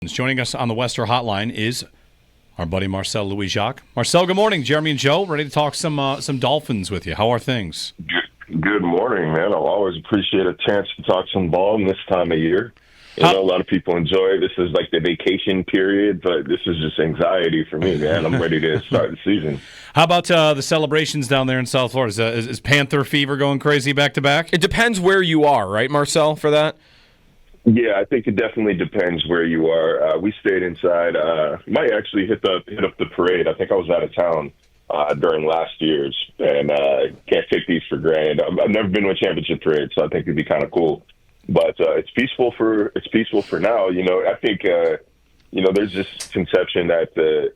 Joining us on the Wester Hotline is our buddy Marcel Luois-Jacques. Marcel, good morning. Jeremy and Joe, ready to talk some Dolphins with you. How are things? Good morning, man. I'll always appreciate a chance to talk some ball in this time of year. You know, a lot of people enjoy it. This is like the vacation period, but this is just anxiety for me, man. I'm ready to start the season. How about the celebrations down there in South Florida? Is Panther fever going crazy back-to-back? It depends where you are, right, Marcel, for that? Yeah, I think it definitely depends where you are. We stayed inside. Might actually hit up the parade. I think I was out of town during last year's, and can't take these for granted. I've never been to a championship parade, so I think it'd be kind of cool. But it's peaceful for now. You know, I think there's this conception that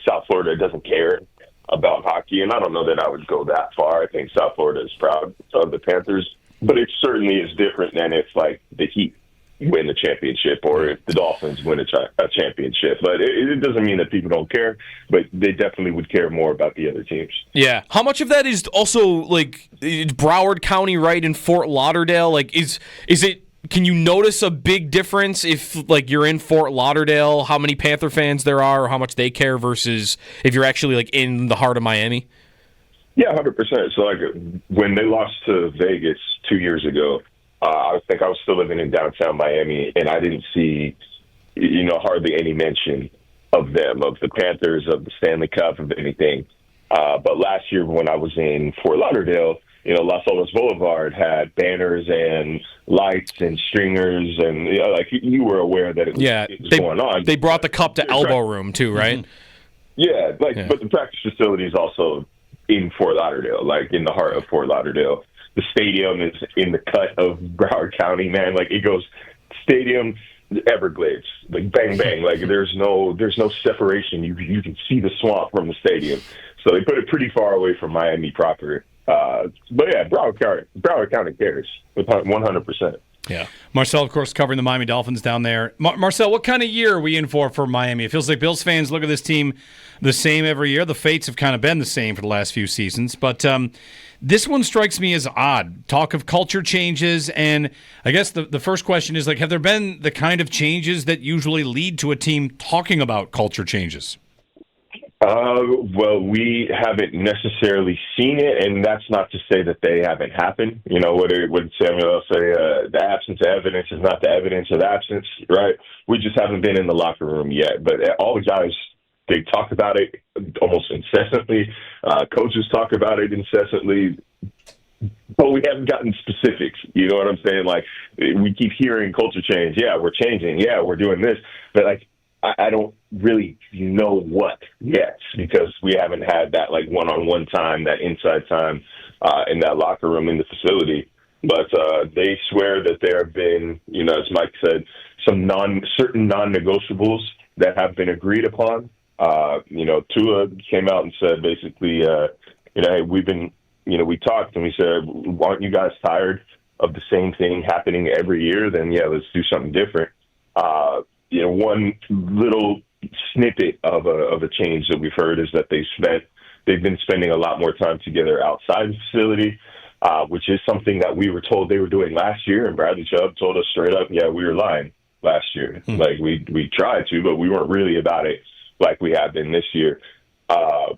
South Florida doesn't care about hockey, and I don't know that I would go that far. I think South Florida is proud of the Panthers, but it certainly is different than if like the Heat win the championship or if the Dolphins win a championship. But it doesn't mean that people don't care, but they definitely would care more about the other teams. Yeah. How much of that is also like Broward County, right, in Fort Lauderdale? Like, is it? Can you notice a big difference if like you're in Fort Lauderdale, how many Panther fans there are, or how much they care versus if you're actually like in the heart of Miami? Yeah, 100%. So like when they lost to Vegas 2 years ago, I think I was still living in downtown Miami, and I didn't see, hardly any mention of them, of the Panthers, of the Stanley Cup, of anything. But last year when I was in Fort Lauderdale, Las Olas Boulevard had banners and lights and stringers, and you were aware that it was going on. They brought the cup to Elbow Room too, right? Yeah, but the practice facility is also in Fort Lauderdale, like in the heart of Fort Lauderdale. The stadium is in the cut of Broward County, man. Like it goes stadium, Everglades, like bang bang. Like there's no separation. You can see the swamp from the stadium. So they put it pretty far away from Miami proper. But yeah, Broward County cares with 100%. Yeah. Marcel, of course, covering the Miami Dolphins down there. Marcel, what kind of year are we in for Miami? It feels like Bills fans look at this team the same every year. The fates have kind of been the same for the last few seasons. But this one strikes me as odd. Talk of culture changes, and I guess the first question is, like, have there been the kind of changes that usually lead to a team talking about culture changes? Well, we haven't necessarily seen it, and that's not to say that they haven't happened. What Samuel say, the absence of evidence is not the evidence of absence, right? We just haven't been in the locker room yet. But all the guys, they talk about it almost incessantly. Coaches talk about it incessantly. But we haven't gotten specifics. You know what I'm saying? Like, we keep hearing culture change. Yeah, we're changing. Yeah, we're doing this. But, like, I don't really know what yet because we haven't had that like one-on-one time, that inside time in that locker room in the facility. But they swear that there have been, as Mike said, some certain non-negotiables that have been agreed upon. Tua came out and said basically, hey, we talked and we said, aren't you guys tired of the same thing happening every year? Then yeah, let's do something different. One little snippet of a change that we've heard is that they've been spending a lot more time together outside the facility, which is something that we were told they were doing last year. And Bradley Chubb told us straight up, yeah, we were lying last year. Like we tried to, but we weren't really about it like we have been this year. And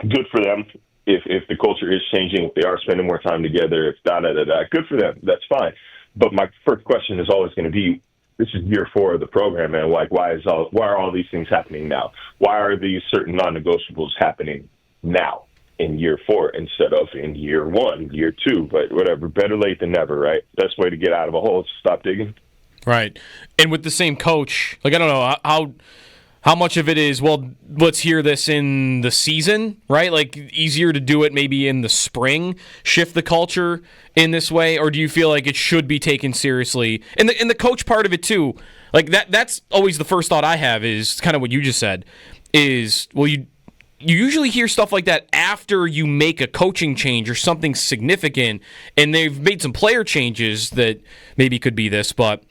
good for them if the culture is changing, if they are spending more time together, if good for them. That's fine. But my first question is always going to be, this is year 4 of the program, man. Like, why are all these things happening now? Why are these certain non-negotiables happening now in year 4 instead of in year 1, year 2? But whatever, better late than never, right? Best way to get out of a hole is to stop digging. Right. And with the same coach, like, I don't know how much of it is, well, let's hear this in the season, right? Like, easier to do it maybe in the spring, shift the culture in this way, or do you feel like it should be taken seriously? And the coach part of it too, like that's always the first thought I have is kind of what you just said is, well, you usually hear stuff like that after you make a coaching change or something significant, and they've made some player changes that maybe could be this, but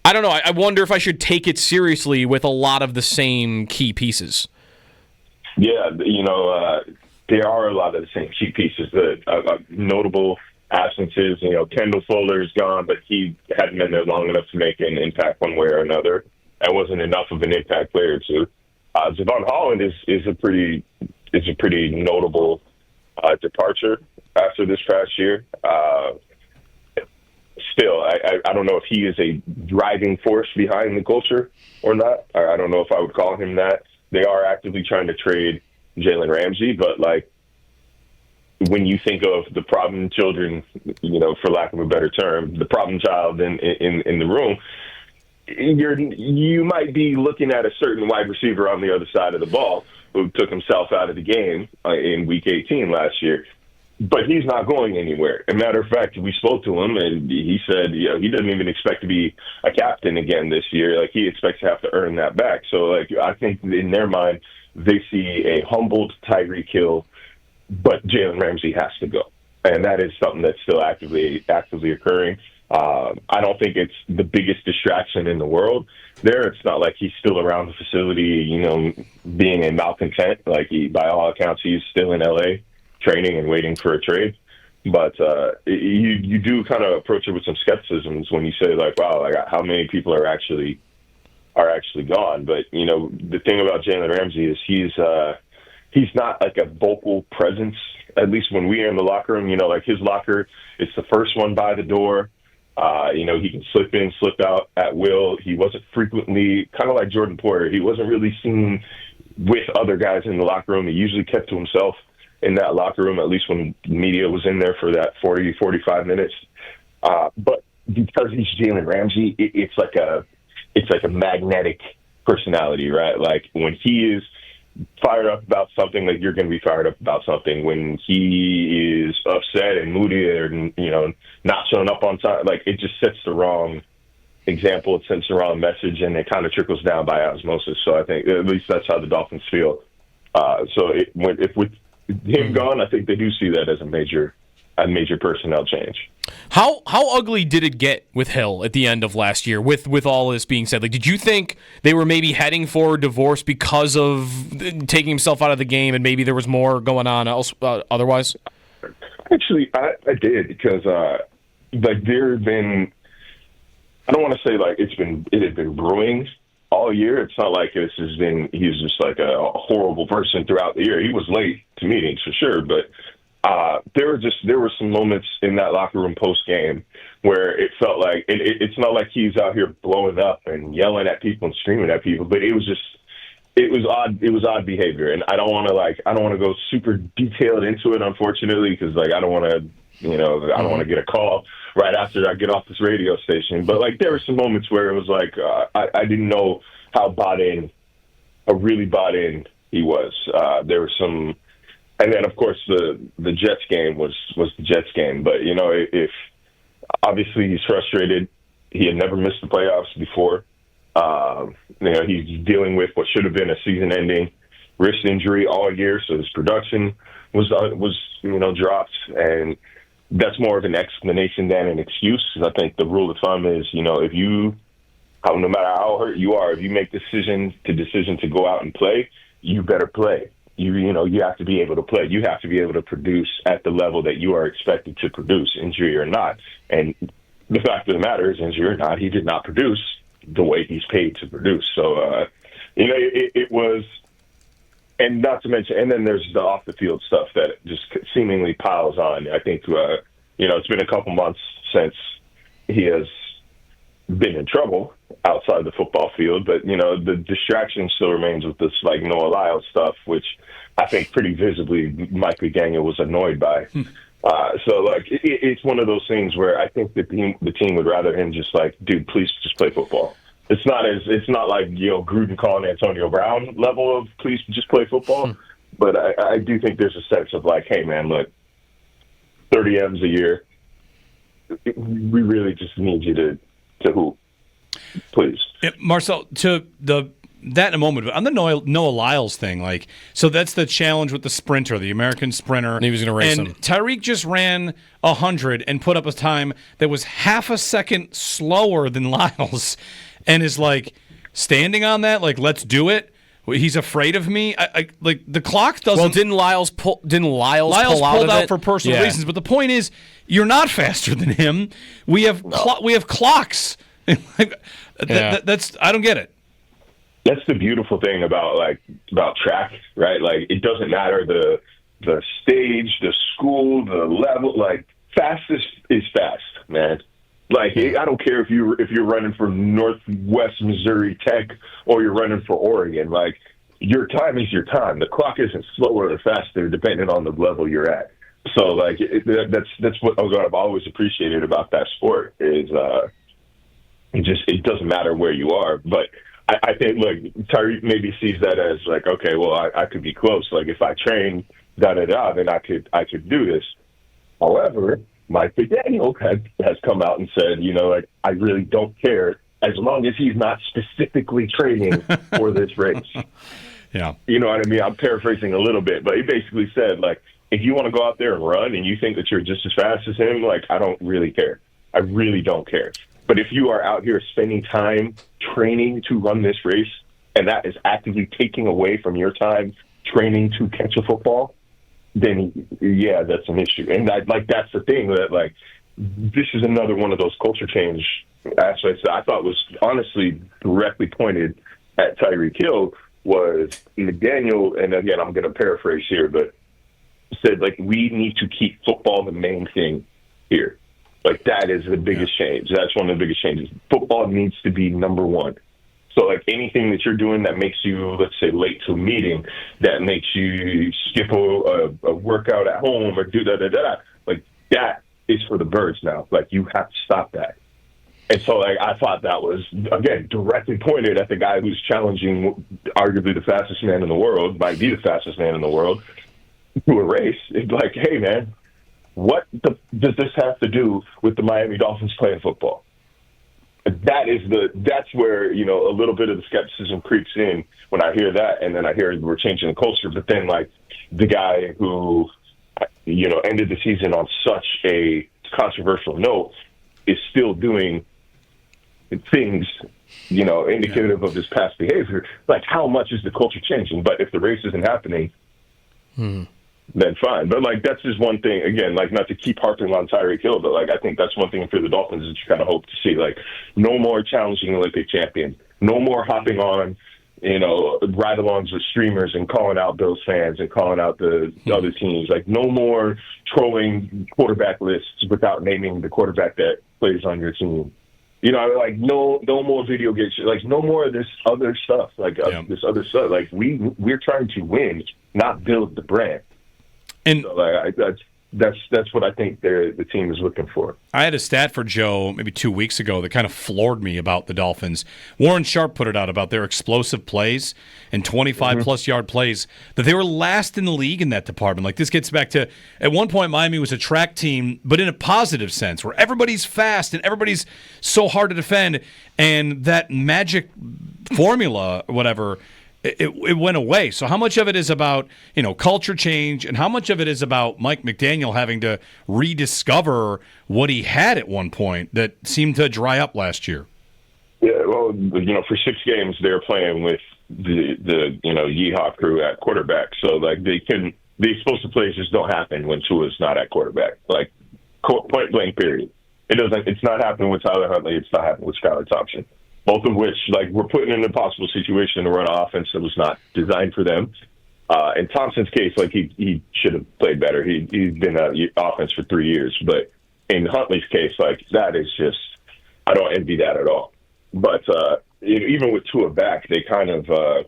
I don't know. I wonder if I should take it seriously with a lot of the same key pieces. Yeah, there are a lot of the same key pieces. A notable absences. Kendall Fuller is gone, but he hadn't been there long enough to make an impact one way or another. And wasn't enough of an impact player too. Javon Holland is a pretty notable departure after this past year. Still, I don't know if he is a driving force behind the culture or not. I don't know if I would call him that. They are actively trying to trade Jalen Ramsey, but when you think of the problem children, for lack of a better term, the problem child in the room, you might be looking at a certain wide receiver on the other side of the ball who took himself out of the game in Week 18 last year. But he's not going anywhere. As a matter of fact, we spoke to him, and he said he doesn't even expect to be a captain again this year. He expects to have to earn that back. So, I think in their mind, they see a humbled Tyreek Hill, but Jalen Ramsey has to go. And that is something that's still actively occurring. I don't think it's the biggest distraction in the world there. It's not like he's still around the facility, being a malcontent. By all accounts, he's still in L.A., training and waiting for a trade. But you do kind of approach it with some skepticism when you say, wow, how many people are actually gone? But, the thing about Jalen Ramsey is he's not a vocal presence, at least when we are in the locker room. His locker, it's the first one by the door. He can slip in, slip out at will. He wasn't frequently, kind of like Jordan Poyer, he wasn't really seen with other guys in the locker room. He usually kept to himself in that locker room, at least when media was in there for that 40, 45 minutes. But because he's Jalen Ramsey, it's like a magnetic personality, right? When he is fired up about something, you're going to be fired up about something. When he is upset and moody or, not showing up on time, it just sets the wrong example. It sends the wrong message, and it kind of trickles down by osmosis. So I think at least that's how the Dolphins feel. If with him gone, I think they do see that as a major personnel change. How ugly did it get with Hill at the end of last year? With all this being said, did you think they were maybe heading for a divorce because of taking himself out of the game, and maybe there was more going on otherwise? Actually, I did, because there have been. I don't want to say it had been brewing all year. It's not like he's just a horrible person throughout the year. He was late to meetings for sure, but there were some moments in that locker room post game where it felt like it's not like he's out here blowing up and yelling at people and screaming at people, but it was odd behavior. And I don't want to go super detailed into it, unfortunately, because I don't want to get a call right after I get off this radio station. But there were some moments where it was I didn't know how really bought in he was. There were some, and then of course the Jets game was the Jets game. But if obviously he's frustrated, he had never missed the playoffs before. He's dealing with what should have been a season-ending wrist injury all year, so his production was dropped, and that's more of an explanation than an excuse. I think the rule of thumb is, if you, no matter how hurt you are, if you make decision to go out and play, you better play. You have to be able to play. You have to be able to produce at the level that you are expected to produce, injury or not. And the fact of the matter is, injury or not, he did not produce the way he's paid to produce. So, it was, and not to mention, and then there's the off the field stuff that just seemingly piles on. I think, it's been a couple months since he has been in trouble outside the football field, but, the distraction still remains with this, No Liles stuff, which I think pretty visibly Mike McDaniel was annoyed by. It's one of those things where I think the team would rather him just dude, please just play football. It's not like Gruden calling Antonio Brown level of please just play football, but I do think there's a sense of hey man, look, 30 M's a year, we really just need you to hoop, please. Yeah, Marcel, that in a moment, but on the Noah Lyles thing, so that's the challenge with the sprinter, the American sprinter. And he was going to race him. Tyreek just ran 100 and put up a time that was half a second slower than Lyles, and is standing on that, let's do it. he's afraid of me. Like the clock doesn't. Well, didn't Lyles pull pulled out it? for personal reasons, but the point is, you're not faster than him. We have clocks. That's I don't get it. That's the beautiful thing about track, right? Like, it doesn't matter the stage, the school, the level. Like, fastest is fast, man. Like, I don't care if you're running for Northwest Missouri Tech or you're running for Oregon. Like, your time is your time. The clock isn't slower or faster depending on the level you're at. So, like, that's what I've always appreciated about that sport is it doesn't matter where you are. But I think, look, Tyreek maybe sees that as like, okay, well, I could be close. Like, if I train then I could do this. However, Mike McDaniel has come out and said, like, I really don't care as long as he's not specifically training for this race. Yeah. You know what I mean? I'm paraphrasing a little bit, but he basically said, like, if you want to go out there and run and you think that you're just as fast as him, like, I don't really care. I really don't care. But if you are out here spending time training to run this race, and that is actively taking away from your time training to catch a football, then, yeah, that's an issue. And that's the thing that, like, this is another one of those culture change aspects that I thought was honestly directly pointed at Tyreek Hill was McDaniel, and again, I'm going to paraphrase here, but said, like, we need to keep football the main thing here. Like, that is the biggest change. That's one of the biggest changes. Football needs to be number one. So, like, anything that you're doing that makes you, let's say, late to a meeting, that makes you skip a workout at home or do da-da-da, like, that is for the birds now. Like, you have to stop that. And so, like, I thought that was, again, directly pointed at the guy who's challenging arguably the fastest man in the world, might be the fastest man in the world, to a race. It's like, hey, man, what does this have to do with the Miami Dolphins playing football? That's where, a little bit of the skepticism creeps in when I hear that, and then I hear we're changing the culture. But then, like, the guy who, ended the season on such a controversial note is still doing things, indicative of his past behavior. Like, how much is the culture changing? But if the race isn't happening, then fine. But, like, that's just one thing. Again, like, not to keep harping on Tyreek Hill, but, like, I think that's one thing for the Dolphins that you kind of hope to see. Like, no more challenging Olympic champion. No more hopping on, ride-alongs with streamers and calling out Bills fans and calling out the other teams. Like, no more trolling quarterback lists without naming the quarterback that plays on your team. Like, no more video games. Like, no more of this other stuff. Like, this other stuff. Like, we're trying to win, not build the brand. And so, like, that's what I think the team is looking for. I had a stat for Joe maybe 2 weeks ago that kind of floored me about the Dolphins. Warren Sharp put it out about their explosive plays and 25-plus yard plays, that they were last in the league in that department. Like, this gets back to, at one point, Miami was a track team, but in a positive sense, where everybody's fast and everybody's so hard to defend, and that magic formula, or whatever, it went away. So how much of it is about, culture change, and how much of it is about Mike McDaniel having to rediscover what he had at one point that seemed to dry up last year? Yeah, well, for 6 games they're playing with the Yeehaw crew at quarterback. So, like, the explosive plays just don't happen when Tua's not at quarterback. Like, point blank, period. It's not happening with Tyler Huntley. It's not happening with Skylar Thompson. Both of which, like, we're putting in an impossible situation to run an offense that was not designed for them. In Thompson's case, like, he should have played better. He's been an offense for 3 years. But in Huntley's case, like, that is just, I don't envy that at all. But even with Tua back, they kind of,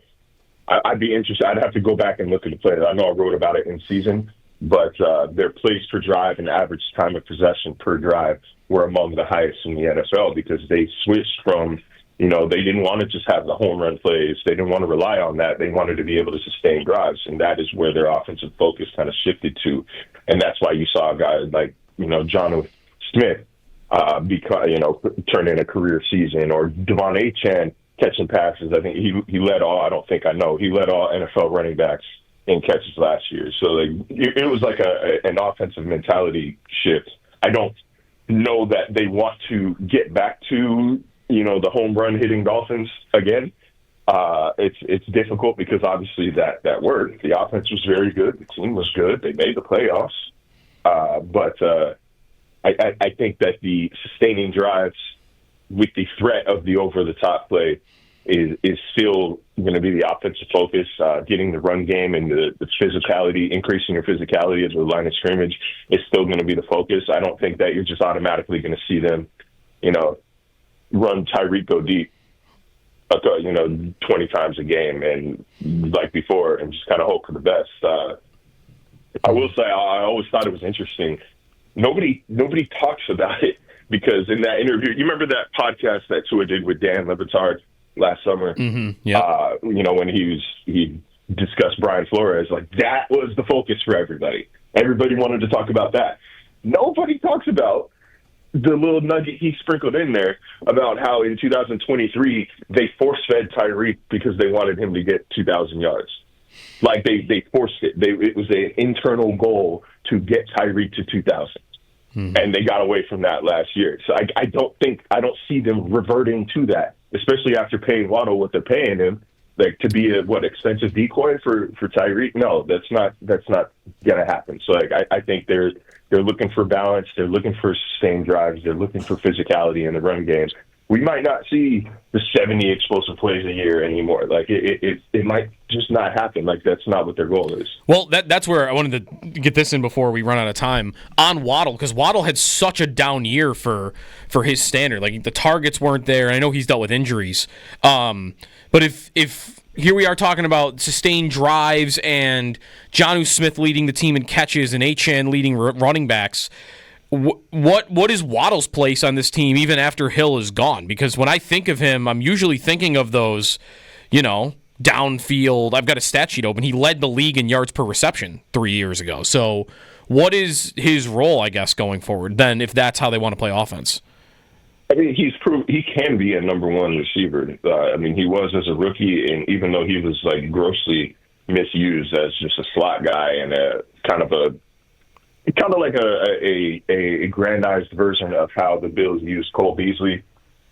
I'd be interested. I'd have to go back and look at the plays. I know I wrote about it in season, but their plays per drive and average time of possession per drive were among the highest in the NFL because they switched from, they didn't want to just have the home run plays. They didn't want to rely on that. They wanted to be able to sustain drives, and that is where their offensive focus kind of shifted to. And that's why you saw a guy like, Jonnu Smith turn in a career season, or Devon Achane catching passes. I think he led all NFL running backs in catches last year. So, like, it was like an offensive mentality shift. I don't know that they want to get back to, the home run hitting Dolphins again, It's difficult because obviously that worked. The offense was very good. The team was good. They made the playoffs. But I think that the sustaining drives with the threat of the over-the-top play is still going to be the offensive focus. Getting the run game and the physicality, increasing your physicality at the line of scrimmage is still going to be the focus. I don't think that you're just automatically going to see them, run Tyreek go deep, 20 times a game and like before and just kind of hope for the best. I will say I always thought it was interesting. Nobody talks about it because in that interview, you remember that podcast that Tua did with Dan Le Batard last summer? Mm-hmm. Yeah. When he discussed Brian Flores, like that was the focus for everybody. Everybody wanted to talk about that. Nobody talks about the little nugget he sprinkled in there about how in 2023 they force-fed Tyreek because they wanted him to get 2,000 yards. Like they forced it. It was an internal goal to get Tyreek to 2,000. And they got away from that last year. So I don't see them reverting to that, especially after paying Waddle what they're paying him, like to be a expensive decoy for Tyreek. No, that's not gonna happen. So I think they're looking for balance. They're looking for sustained drives. They're looking for physicality in the run games. We might not see the 70 explosive plays a year anymore. Like it might just not happen. Like that's not what their goal is. Well, that's where I wanted to get this in before we run out of time on Waddle, because Waddle had such a down year for his standard. Like the targets weren't there. I know he's dealt with injuries. But if here we are talking about sustained drives and Jonnu Smith leading the team in catches and Achane leading running backs, what is Waddle's place on this team even after Hill is gone? Because when I think of him, I'm usually thinking of those, downfield. I've got a stat sheet open. He led the league in yards per reception 3 years ago. So what is his role, I guess, going forward then if that's how they want to play offense? I mean, he's proved he can be a number one receiver. He was as a rookie, and even though he was like grossly misused as just a slot guy and a kind of like a grandized version of how the Bills used Cole Beasley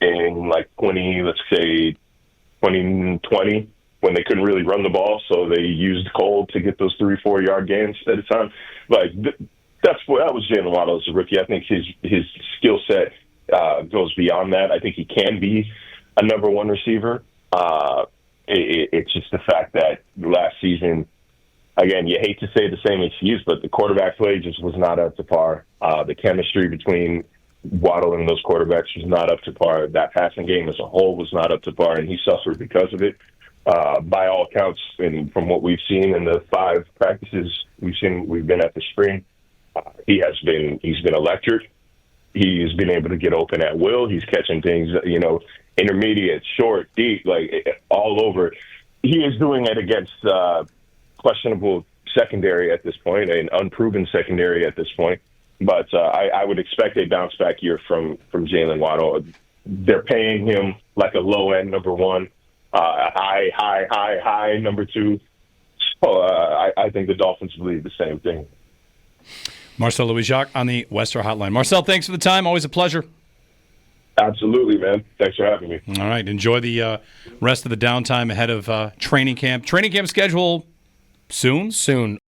in like 2020 when they couldn't really run the ball, so they used Cole to get those 3-4 yard gains at a time. Like that was Jalen Waddle as a rookie. I think his skill set goes beyond that. I think he can be a number one receiver. It's just the fact that last season, again, you hate to say the same excuse, but the quarterback play just was not up to par. The chemistry between Waddle and those quarterbacks was not up to par. That passing game as a whole was not up to par, and he suffered because of it. By all accounts, and from what we've seen in the 5 practices we've been at this spring, he's been electric. He's been able to get open at will. He's catching things, intermediate, short, deep, like all over. He is doing it against questionable secondary at this point, an unproven secondary at this point. But I would expect a bounce back year from Jalen Waddle. They're paying him like a low end number one, a high number two. So I think the Dolphins believe the same thing. Marcel Luois-Jacques on the Western Hotline. Marcel, thanks for the time. Always a pleasure. Absolutely, man. Thanks for having me. All right. Enjoy the rest of the downtime ahead of training camp. Training camp schedule soon? Soon.